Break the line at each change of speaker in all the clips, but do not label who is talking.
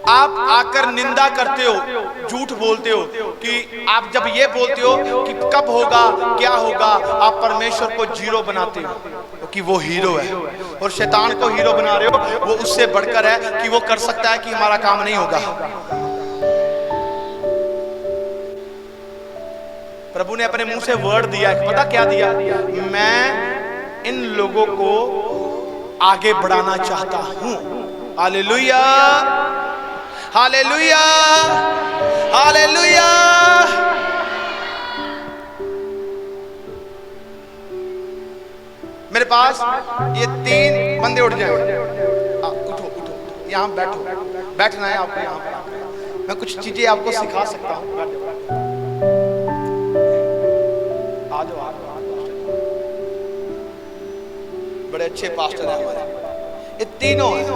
आप आकर निंदा करते हो, झूठ बोलते हो कि आप जब ये बोलते हो कि कब होगा क्या होगा, आप परमेश्वर को जीरो बनाते हो कि वो हीरो है, और शैतान को हीरो बना रहे हो। वो उससे बढ़कर है कि वो कर सकता है कि हमारा काम नहीं होगा। प्रभु ने अपने मुंह से वर्ड दिया, पता क्या दिया? मैं इन लोगों को आगे बढ़ाना चाहता हूं। Hallelujah, hallelujah, hallelujah. मेरे पास ये 3 बंदे उठ जाए। उठो उठो, यहाँ बैठो, बैठना है आपको यहाँ पर। मैं कुछ चीजें आपको सिखा सकता हूँ। आ जाओ, बड़े अच्छे पास्टर हैं हमारे। ये तीनों हैं।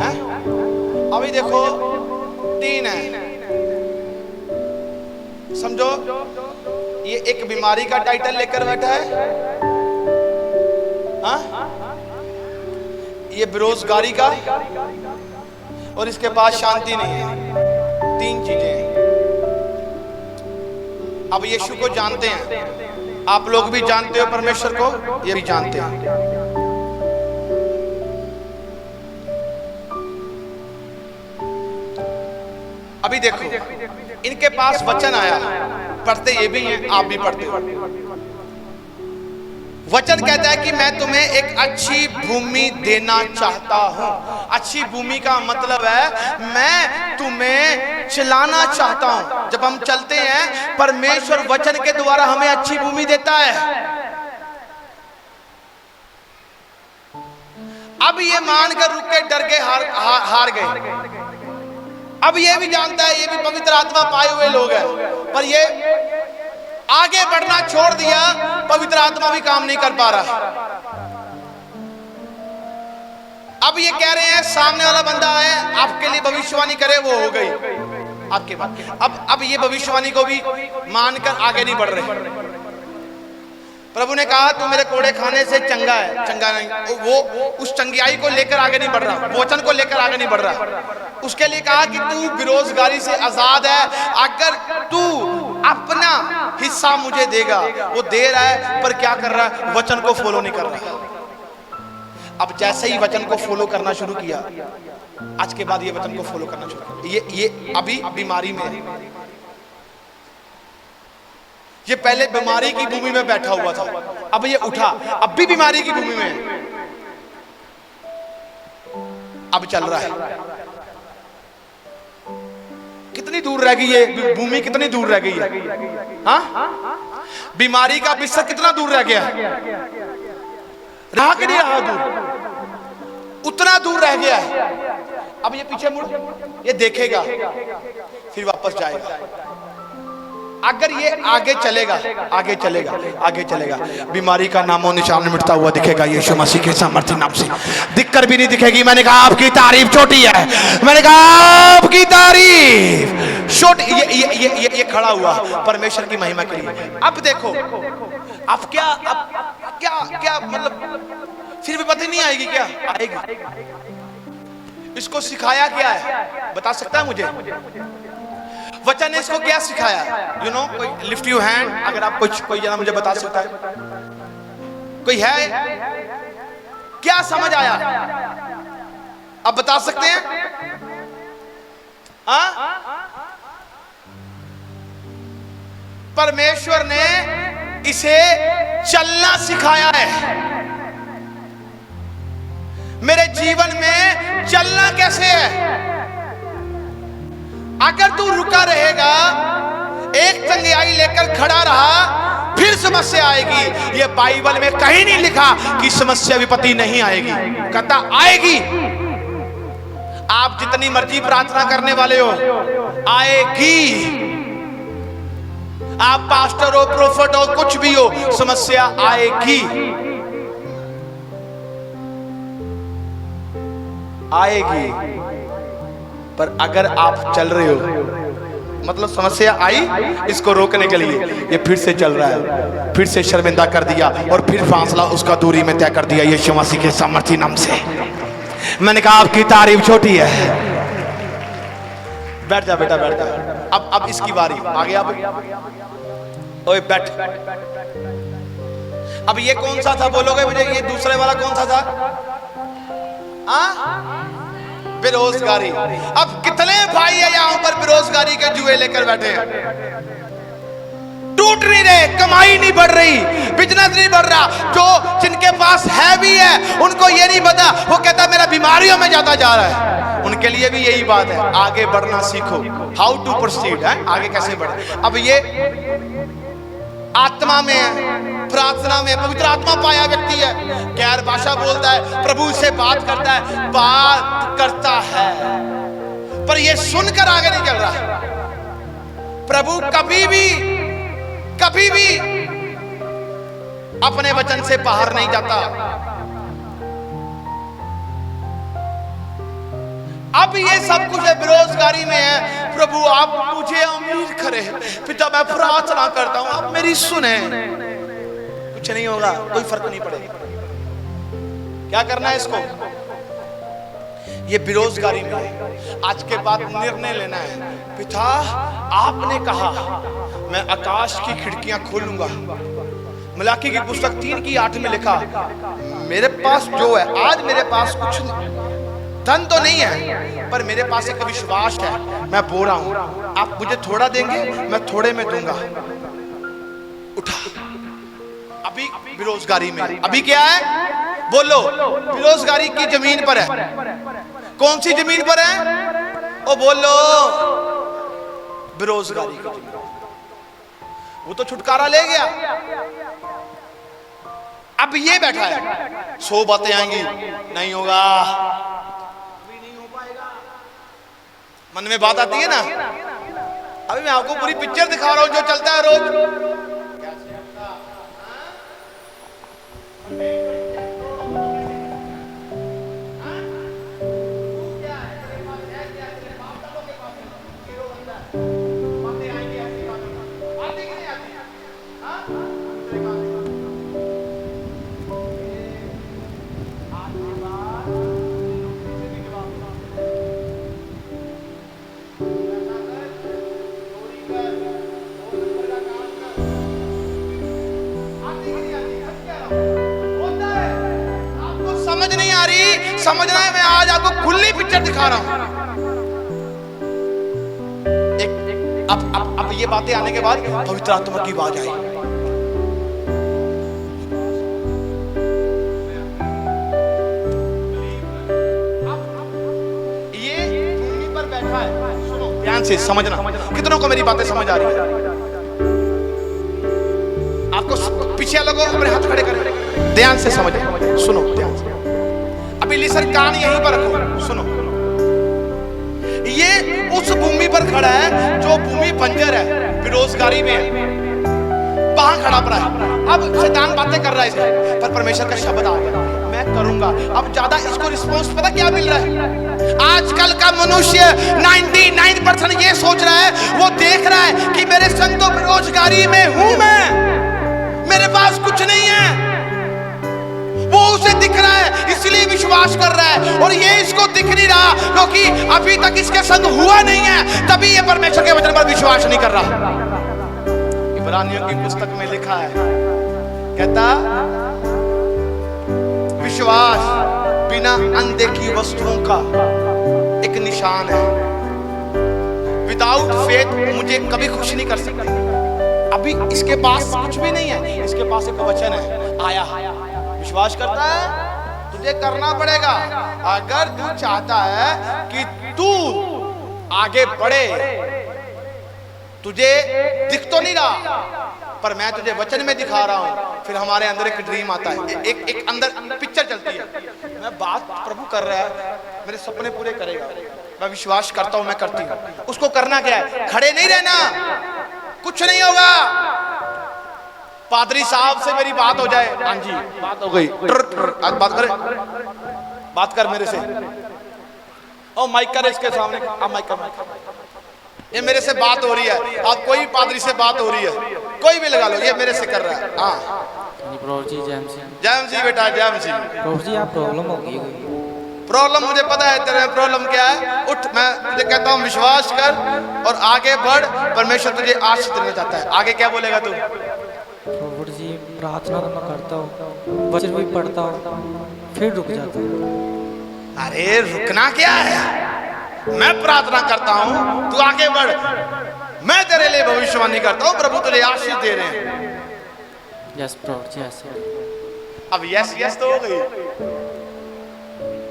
अभी देखो 3 है, समझो। ये एक बीमारी का टाइटल लेकर बैठा है, हाँ? ये बेरोजगारी का, और इसके पास शांति नहीं है। 3 चीजें हैं। अब यीशु को जानते हैं, आप लोग भी जानते हो, परमेश्वर को ये भी जानते हैं। अभी देखो, इनके पास वचन आया, पढ़ते ये भी हैं, आप भी पढ़ते हो। वचन कहता है कि मैं तुम्हें एक अच्छी भूमि देना चाहता हूं। अच्छी भूमि का मतलब है मैं तुम्हें चलाना चाहता हूं। जब हम चलते हैं, परमेश्वर वचन के द्वारा हमें अच्छी भूमि देता है। अब ये मानकर रुक के डर के हार गए। अब ये भी जानता है, ये भी पवित्र आत्मा पाए हुए लोग हैं, पर ये आगे बढ़ना छोड़ दिया। पवित्र आत्मा भी काम नहीं कर पा रहा। अब ये कह रहे हैं सामने वाला बंदा है, आपके लिए भविष्यवाणी करे, वो हो गई आपके बाद। अब ये भविष्यवाणी को भी मानकर आगे नहीं बढ़ रहे। प्रभु ने कहा तू मेरे कोड़े खाने से चंगा है, चंगा नहीं। वो उस चंगियाई को लेकर आगे नहीं बढ़ रहा, वचन को लेकर आगे नहीं बढ़ रहा। उसके लिए कहा कि तू बेरोजगारी से आजाद है, अगर तू अपना हिस्सा मुझे देगा। वो दे रहा है, पर क्या कर रहा है? वचन को फॉलो नहीं कर रहा। अब जैसे ही वचन को फॉलो करना शुरू किया, आज के बाद ये वचन को फॉलो करना शुरू किया। ये अभी बीमारी में है। ये पहले बीमारी की भूमि में बैठा हुआ था, अब ये उठा, अब भी बीमारी की भूमि में है। अब चल रहा है। कितनी दूर रह गई ये भूमि, कितनी दूर रह गई है? हाँ, बीमारी का बिस्तर कितना दूर रह गया? रहा कि नहीं रहा? दूर, उतना दूर रह गया है। अब ये पीछे मुड़, ये देखेगा, फिर वापस जाएगा। अगर ये आगे चलेगा, आगे चलेगा, आगे चलेगा, बीमारी का नामो निशान मिटता हुआ दिखेगा यीशु मसीह के सामर्थ्य नाम से। दिक्कत भी नहीं दिखेगी। मैंने कहा आपकी तारीफ छोटी है, मैंने कहा आपकी तारीफ छोटी। ये खड़ा हुआ परमेश्वर की महिमा के लिए। अब देखो, अब क्या मतलब, फिर भी पता नहीं आएगी क्या? आएगी। इसको सिखाया क्या है, बता सकता है मुझे? वचन ने इसको क्या सिखाया? यू नो, कोई लिफ्ट यू हैंड, अगर आप कोई जना मुझे बता सकता है, कोई है? क्या समझ आया? आप बता सकते हैं? परमेश्वर ने इसे चलना सिखाया है। मेरे जीवन में चलना कैसे है? अगर तू रुका रहेगा, एक चंगियाई लेकर खड़ा रहा, फिर समस्या आएगी। ये बाइबल में कहीं नहीं लिखा कि समस्या विपत्ति नहीं आएगी, कहता आएगी। आप जितनी मर्जी प्रार्थना करने वाले हो, आएगी। आप पास्टर हो, प्रोफेट हो, कुछ भी हो, समस्या आएगी, आएगी। पर अगर आप चल रहे हो, मतलब समस्या आई, इसको रोकने के लिए ये फिर से चल रहा है, फिर से शर्मिंदा कर दिया और फिर फासला उसका दूरी में तय कर दिया यीशु मसीह के सामर्थ्य नाम से। मैंने कहा आपकी तारीफ छोटी है, बैठ जा बेटा, बैठ जा। अब इसकी बारी आ गया। ओए बैठ। अब ये कौन सा था बोलोगे मुझे? ये दूसरे वाला कौन सा था? बेरोजगारी। अब कितने भाई है यहां पर बेरोजगारी के जुए लेकर बैठे हैं, टूट नहीं रहे, कमाई नहीं बढ़ रही, बिजनेस नहीं बढ़ रहा। जो जिनके पास है भी है उनको ये नहीं पता, वो कहता मेरा बीमारियों में जाता जा रहा है। उनके लिए भी यही बात है, आगे बढ़ना सीखो, हाउ टू प्रोसीड है, आगे कैसे बढ़े। अब ये आत्मा में है, प्रार्थना में पवित्र आत्मा पाया व्यक्ति है, गैर भाषा बोलता है, प्रभु से बात करता है, बात करता है, पर ये सुनकर आगे नहीं चल रहा। प्रभु कभी भी अपने वचन से बाहर नहीं जाता। अब ये सब कुछ है, बेरोजगारी में है। प्रभु आप मुझे अमीर करें, पिता मैं प्रार्थना करता हूं, आप मेरी सुने। कुछ नहीं होगा, कोई फर्क नहीं पड़ेगा। क्या करना है इसको? ये बेरोजगारी में है। आज के बाद निर्णय लेना है, पिता आपने कहा मैं आकाश की खिड़कियां खोलूंगा। मलाकी की पुस्तक 3:8 में लिखा, मेरे पास जो है, आज मेरे पास कुछ धन तो नहीं है, पर मेरे पास एक विश्वास है, मैं बोल रहा हूं आप मुझे थोड़ा देंगे, मैं थोड़े में दूंगा। उठा। अभी बेरोजगारी में, अभी क्या है बोलो? बेरोजगारी की जमीन पर है। कौन सी जमीन पर है? ओ बोलो, बेरोजगारी की जमीन। वो तो छुटकारा ले गया, अब ये बैठा है। 100 बातें आएंगी, नहीं होगा, अभी नहीं हो पाएगा। मन में बात आती है ना। अभी मैं आपको पूरी पिक्चर दिखा रहा हूं जो चलता है रोज। समझना है, मैं आज आपको खुली पिक्चर दिखा रहा हूं। अब ये बातें आने के बाद पवित्र आत्मा की आवाज आई। ये भूमि पर बैठा है, सुनो ध्यान से समझना। कितनों को मेरी बातें समझ आ रही है? आपको पीछे लोगों अपने हाथ खड़े करें, ध्यान से समझ, सुनो ध्यान से। अभी लिसन कान यहीं पर रखो, सुनो। ये उस भूमि पर खड़ा है जो भूमि बंजर है, बेरोजगारी में है, वहां खड़ा पड़ा है। अब शैतान बातें कर रहा है इसे, पर परमेश्वर का शब्द आ गया, मैं करूंगा। अब ज्यादा इसको रिस्पॉन्स पता क्या मिल रहा है? आजकल का मनुष्य 99% ये सोच रहा है, वो देख रहा है कि मेरे संग तो बेरोजगारी में हूं मैं, मेरे पास कुछ नहीं है। वो उसे दिख रहा है इसलिए विश्वास कर रहा है, और ये इसको दिख नहीं रहा क्योंकि अभी तक इसके संग हुआ नहीं है, तभी ये परमेश्वर के वचन पर विश्वास नहीं कर रहा। इब्रानियों की पुस्तक में लिखा है, कहता विश्वास बिना अनदेखी वस्तुओं का एक निशान है। विदाउट फेथ मुझे कभी खुश नहीं कर सकते। अभी इसके पास कुछ भी नहीं है, इसके पास एक वचन है, आया विश्वास करता है, तुझे करना पड़ेगा। अगर तू चाहता है कि तू आगे बढ़े, तुझे दिख तो नहीं रहा, पर मैं तुझे वचन में दिखा रहा हूं। फिर हमारे अंदर एक ड्रीम आता है, एक अंदर पिक्चर चलती है। मैं बात प्रभु कर रहा है, मेरे सपने पूरे करेगा, मैं विश्वास करता हूं, मैं करती हूं। उसको करना क्या है? खड़े नहीं रहना, कुछ नहीं होगा। पादरी साहब से मेरी बात हो जाए, हाँ जी बात हो गई, आज बात कर मेरे से। ओ माइक कर इसके सामने, माइक कर। ये मेरे से बात हो रही है, आप कोई पादरी से बात हो रही है, कोई भी लगा लो, ये मेरे से कर रहा है। हाँ
प्रभु जी, जय
जी बेटा, जय जी।
प्रभु जी आप प्रॉब्लम होगी,
प्रॉब्लम मुझे पता है, तेरे प्रॉब्लम क्या है। उठ, मैं तुझे कहता हूँ विश्वास कर और आगे बढ़, परमेश्वर तुझे आशीष देना चाहता है। आगे क्या बोलेगा तू?
प्रभु जी प्रार्थना तो मैं करता हूँ, वचन भी पढ़ता हूँ, फिर रुक जाता हूँ।
अरे रुकना क्या है? मैं प्रार्थना करता हूँ, तू आगे बढ़। मैं तेरे लिए भविष्यवाणी करता हूँ, प्रभु तुझे आशीष दे रहे हैं।
यस प्रभु जी, यस।
अब यस यस तो हो गई।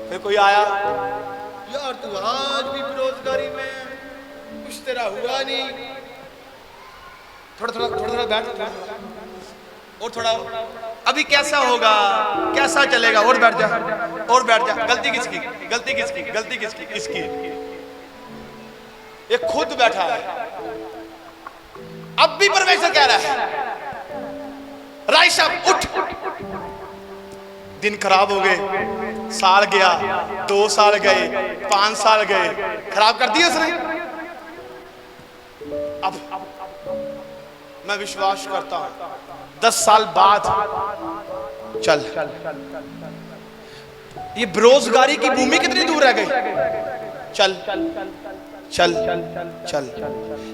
फिर कोई आया, यार तू आज भी बेरोजगारी में, कुछ तेरा हुआ नहीं। थोड़ा थोड़ा बैठ, और थोड़ा, अभी कैसा होगा, कैसा चलेगा, और बैठ जा, और बैठ जा। गलती किसकी? गलती किसकी? गलती किसकी? इसकी। ये खुद बैठा है। अब भी परमेश्वर कह रहा है, राइशा उठ। दिन खराब हो गए, साल गया, 2 साल गए, 5 साल गए, खराब कर दिया उसने। अब मैं विश्वास करता हूं 10 साल बाद चल। ये बेरोजगारी की भूमि कितनी दूर रह गई? चल चल चल।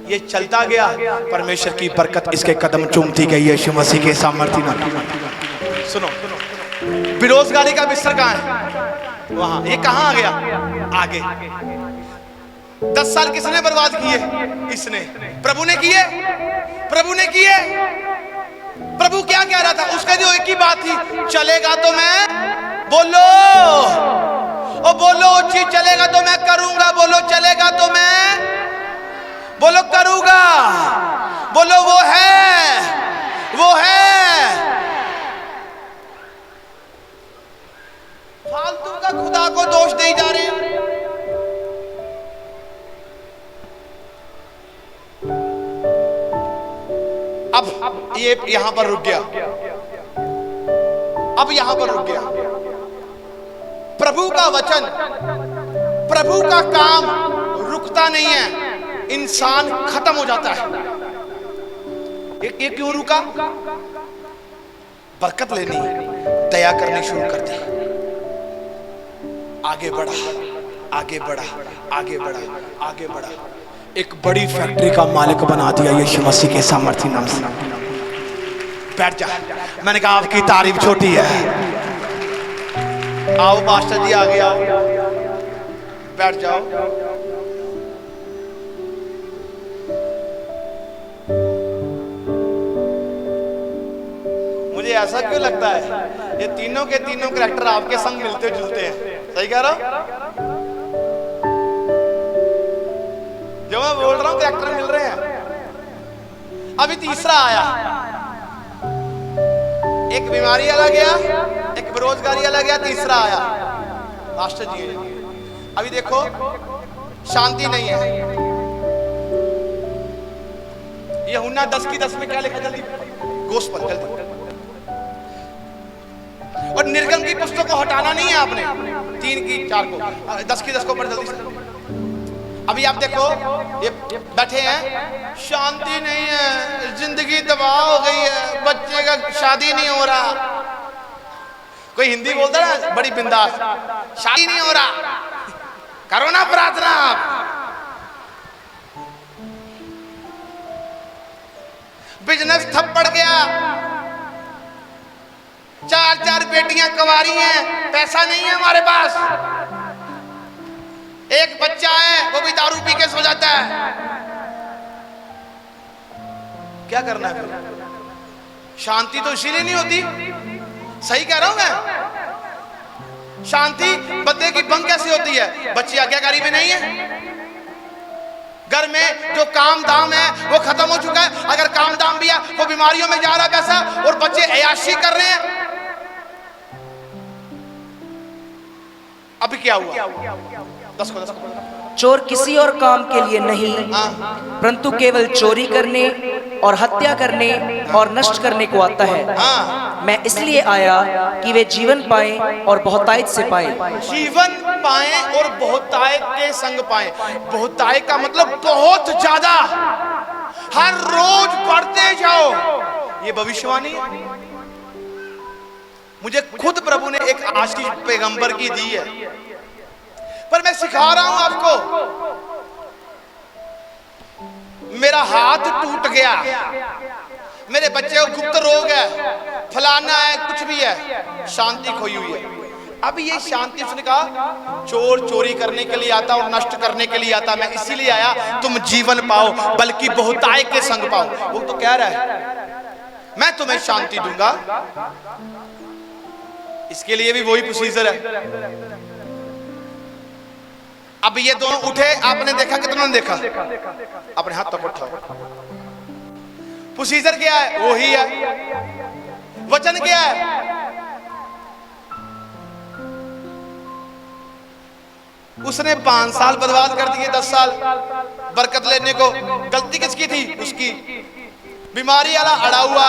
ये चलता गया, परमेश्वर की बरकत इसके कदम चूमती गई यीशु मसीह के सामर्थ्य में। सुनो, बेरोजगारी का बिस्तर कहां है? वहां। ये कहां आ गया? आगे। 10 साल किसने बर्बाद किए? इसने। प्रभु ने किए, प्रभु ने किए। प्रभु क्या कह रहा था? उसका जो एक ही बात थी, चलेगा तो मैं, बोलो ओ बोलो, चीज चलेगा तो मैं करूंगा। बोलो चलेगा तो मैं, बोलो करूंगा। बोलो वो है, वो है। फालतू का खुदा को दोष दे जा रहे हैं। अब ये यहां पर रुक गया, अब यहां पर रुक गया। प्रभु का वचन, प्रभु का काम रुकता नहीं है, इंसान खत्म हो जाता है। ये क्यों रुका? बरकत लेनी, दया करनी शुरू कर दी। आगे बढ़ा, आगे बढ़ा, आगे बढ़ा, आगे बढ़ा। एक बड़ी फैक्ट्री का मालिक बना दिया यीशु मसीह के सामर्थ्य नाम से। बैठ जा। मैंने कहा आपकी तारीफ छोटी है। आओ पास्टर जी, आगे आओ, बैठ जाओ। मुझे ऐसा क्यों लगता है ये तीनों के तीनों कैरेक्टर आपके संग मिलते जुलते हैं? सही कह रहा हूं? जो मैं बोल रहा हूं कैरेक्टर मिल रहे हैं। अभी तीसरा आया, एक बीमारी अलग गया, एक बेरोजगारी अलग गया, तीसरा आया मास्टर जी। अभी देखो शांति नहीं है। यूहन्ना 10:10 में क्या लिखा? जल्दी गोस्पल जल्दी। और निर्गम की पुस्तक को हटाना नहीं है आपने, 3 की 4 को, 10:10 को पढ़ जल्दी से। अभी आप देखो ये बैठे हैं, शांति नहीं है, जिंदगी तबाह हो गई है, बच्चे का शादी नहीं हो रहा। कोई हिंदी बोलता ना बड़ी बिंदास, शादी नहीं हो रहा, करो ना प्रार्थना आप। बिजनेस ठप पड़ गया, 4 बेटियां कुंवारी हैं, पैसा नहीं है हमारे पास। एक बच्चा है वो भी दारू पी के सो जाता है। क्या करना है? शांति तो इसीलिए नहीं होती। सही कह रहा हूं मैं? शांति बंदे की भंग कैसे होती है? बच्चे आज्ञाकारी में नहीं है। घर में जो काम दाम है वो खत्म हो चुका है। अगर काम दाम भी है वो बीमारियों में जा रहा है पैसा, और बच्चे अयाशी कर रहे हैं। अभी क्या हुआ? 10 को 10 को।
चोर किसी और काम के लिए नहीं, परंतु केवल चोरी करने और हत्या करने और नष्ट करने को आता है। मैं इसलिए आया कि वे जीवन पाएं और बहुतायत से पाएं।
जीवन पाएं और बहुतायत के संग पाएं। बहुतायत का मतलब बहुत ज्यादा, हर रोज बढ़ते जाओ। ये भविष्यवाणी है। मुझे खुद प्रभु ने एक आशीष पैगंबर की दी है। पर मैं सिखा रहा हूं आपको। मेरा हाथ टूट गया, मेरे बच्चे को गुप्त रोग है, फलाना है, कुछ भी है, शांति खोई हुई है। अब ये शांति, उसने कहा चोर चोरी करने के लिए आता और नष्ट करने के लिए आता, मैं इसीलिए आया तुम जीवन पाओ बल्कि बहुतायत के संग पाओ। वो तो कह रहा है मैं तुम्हें शांति दूंगा, इसके लिए भी वही प्रोसीजर है। अब ये दोनों उठे, आपने देखा, कितनों ने देखा? अपने हाथ तक उठाओ। प्रोसीजर क्या है? वही है। वचन क्या है? उसने 5 साल बर्बाद कर दिए, 10 साल बरकत लेने को। गलती किसकी थी? उसकी। बीमारी वाला अड़ा हुआ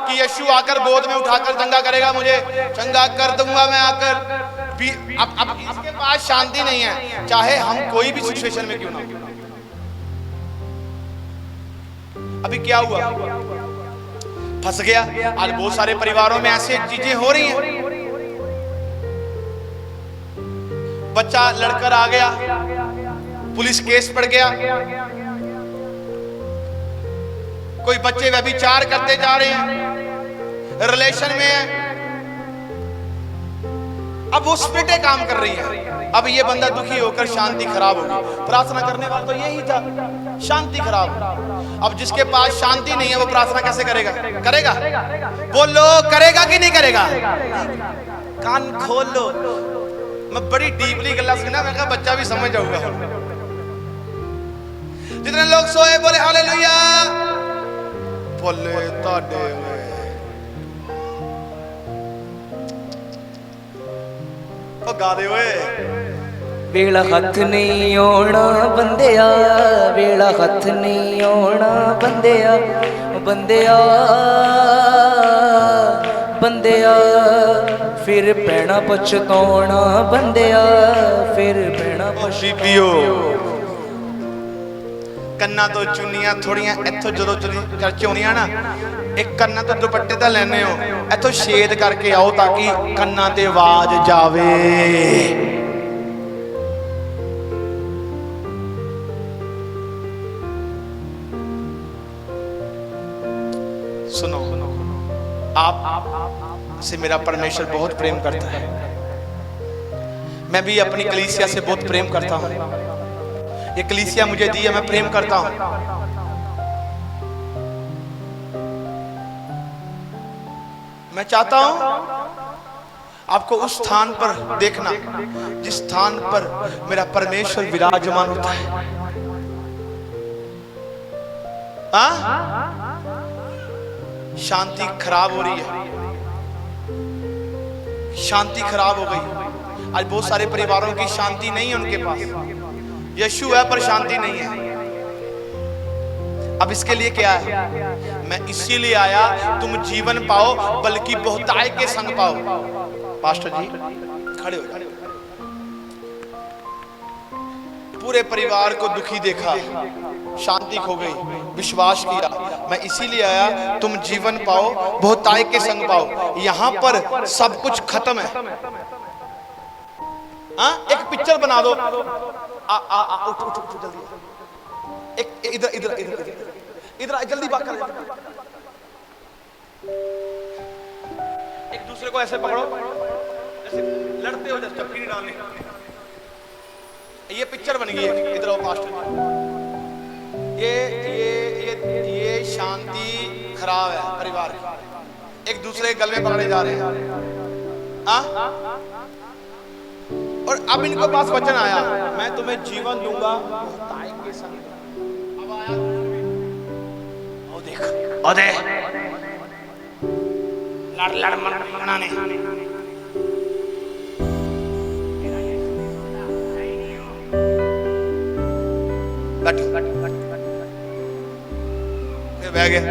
कि यीशु आकर गोद में उठाकर चंगा करेगा, मुझे चंगा कर दूंगा मैं आकर। अब इसके पास शांति नहीं है, चाहे हम कोई भी सिचुएशन में क्यों ना हो। अभी क्या हुआ? फंस गया। आज बहुत सारे परिवारों में ऐसी चीजें हो रही हैं। बच्चा लड़कर आ गया, पुलिस केस पड़ गया। कोई बच्चे व्यभिचार करते जा रहे हैं, रिलेशन में है। अब वो स्पिरिटें काम कर रही है। अब ये बंदा दुखी होकर शांति खराब होगी। प्रार्थना करने वाला तो यही था, शांति खराब। अब जिसके पास शांति नहीं है वो प्रार्थना कैसे करेगा? करेगा? बोलो, करेगा कि नहीं करेगा? कान खोल लो। मैं बड़ी डीपली गल्ला सुना, मैं कहा बच्चा भी समझ जाऊंगा। जितने लोग सोए बोले हालेलुया। बोले ताडे ओ गा दे ओए।
वेला हथ नहीं आना बंदिया, वेला हथ नहीं आना बंदिया, बंदिया बंदिया फिर पैना पछताना, बंदिया फिर पैना
पछताना। ਕੰਨਾਂ ਤੋਂ ਚੁੰਨੀਆਂ ਥੋੜੀਆਂ ਇੱਥੋਂ ਜਦੋਂ ਚਰਚ ਹੋਣੀਆਂ ਨਾ, ਇੱਕ ਕੰਨਾਂ ਤੋਂ ਦੁਪੱਟੇ ਤਾਂ ਲੈਣੇ ਹੋ, ਇੱਥੋਂ ਛੇਦ ਕਰਕੇ ਆਓ ਤਾਂ ਕਿ ਕੰਨਾਂ ਤੇ ਆਵਾਜ਼ ਜਾਵੇ। सुनो, आप से मेरा परमेश्वर बहुत प्रेम करता है। मैं भी अपनी कलीसिया से बहुत प्रेम करता हूँ। ये कलीसिया मुझे दी है, मैं प्रेम करता हूँ। मैं चाहता हूँ आपको उस स्थान पर देखना जिस स्थान पर मेरा परमेश्वर विराजमान होता है। हाँ? शांति खराब हो रही है, शांति खराब हो गई। आज बहुत सारे परिवारों की शांति नहीं है, उनके पास यीशु है पर शांति नहीं है। अब इसके लिए क्या है? मैं इसीलिए आया तुम जीवन पाओ बल्कि बहुतायत के संग पाओ। पास्टर जी खड़े हो जाओ। पूरे परिवार को दुखी देखा, शांति खो गई, विश्वास किया, मैं इसीलिए आया तुम जीवन पाओ बहुतायत के संग पाओ। यहां पर सब कुछ खत्म है। हाँ, एक पिक्चर बना दो। उठ उठ उठ जल्दी। एक इधर इधर इधर इधर जल्दी बात कर। एक दूसरे को ऐसे पकड़ो, जैसे लड़ते हो, जैसे चपकी नहीं डालनी। ये पिक्चर बन गई है। इधर आओ पास्टर। ये शांति खराब है परिवार की। एक दूसरे के गले में पकड़े जा रहे हैं। हाँ? और अब इनको पास वचन आया, मैं तुम्हें जीवन दूंगा बहुतायत के संग। अब आया, ओ देख, ओ दे लड़ लड़ मरना ने। बैठो, फिर बह गया।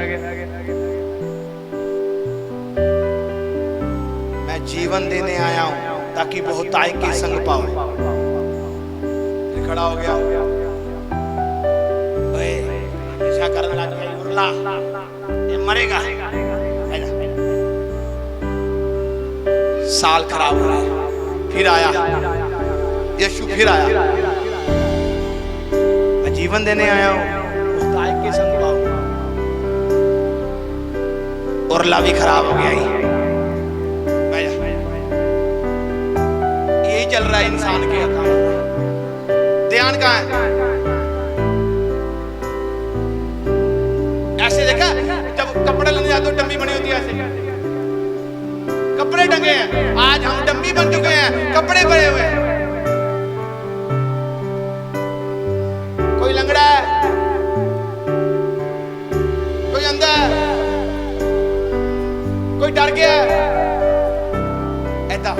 मैं जीवन देने आया हूं ताकि बहुतायत के संग पाओ। खड़ा हो गया, ऐसा करने लग गया, उरला ये मरेगा। साल खराब हो रहा है, फिर आया, यीशु फिर आया, मैं जीवन देने आया हूं, ताई के संग पाओ। और ला भी खराब हो गया ही। यही चल रहा है इंसान के अकाउंट। ध्यान कहां है? ऐसे देखा जब कपड़े लेने जाते हो डम्मी बनी होती है, ऐसे कपड़े टंगे हैं। आज हम डम्मी बन चुके हैं, कपड़े पड़े हुए हैं। कोई लंगड़ा है, कोई अंधा है, कोई डर गया है, ऐसा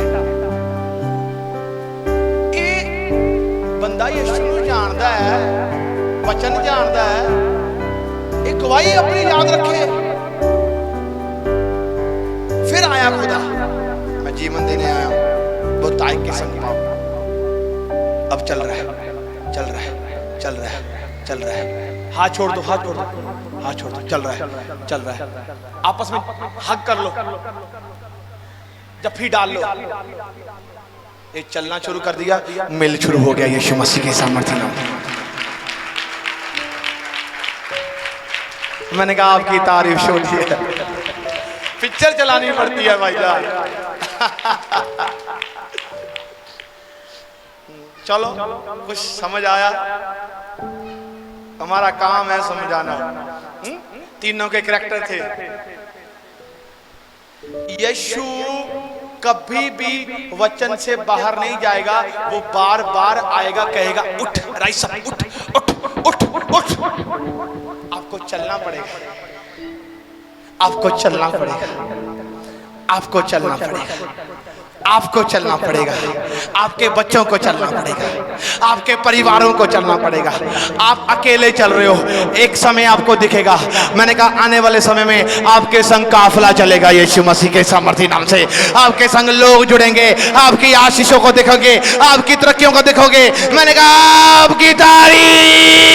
बंदा यीशु ਨੂੰ ਜਾਣਦਾ है, वचन जानता है, एक गवाही अपनी याद रखे। फिर आया खुदा, मैं जीवन देने आया हूं, वो ताई के संग पाओ। अब चल रहा है, चल रहा है, चल रहा है, चल रहा है। हाथ छोड़ दो, हाथ छोड़ दो, हाथ छोड़ दो। चल रहा है, चल रहा है। आपस में हक कर लो, जफ्फी डाल लो। ये चलना शुरू कर दिया, मिल शुरू हो गया यीशु मसीह के सामर्थ्य नाम। मैंने कहा आपकी तारीफ छोड़िए, पिक्चर चलानी पड़ती है भाई जान। चलो कुछ समझ आया? हमारा काम है समझाना। तीनों के कैरेक्टर थे। यीशु कभी भी वचन से बाहर नहीं जाएगा, वो बार बार आएगा, कहेगा उठ राइस अप, उठ उठ उठ उठ। आपको चलना पड़ेगा, आपको चलना पड़ेगा, आपको चलना पड़ेगा, आपको चलना पड़ेगा, आपके बच्चों को चलना पड़ेगा, आपके परिवारों को चलना पड़ेगा। आप अकेले चल रहे हो, एक समय आपको दिखेगा। मैंने कहा आने वाले समय में आपके संग काफिला चलेगा यीशु मसीह के सामर्थ्य नाम से। आपके संग लोग जुड़ेंगे, आपकी आशीषों को देखोगे, आपकी तरक्कियों को देखोगे। मैंने कहा आपकी तारीफ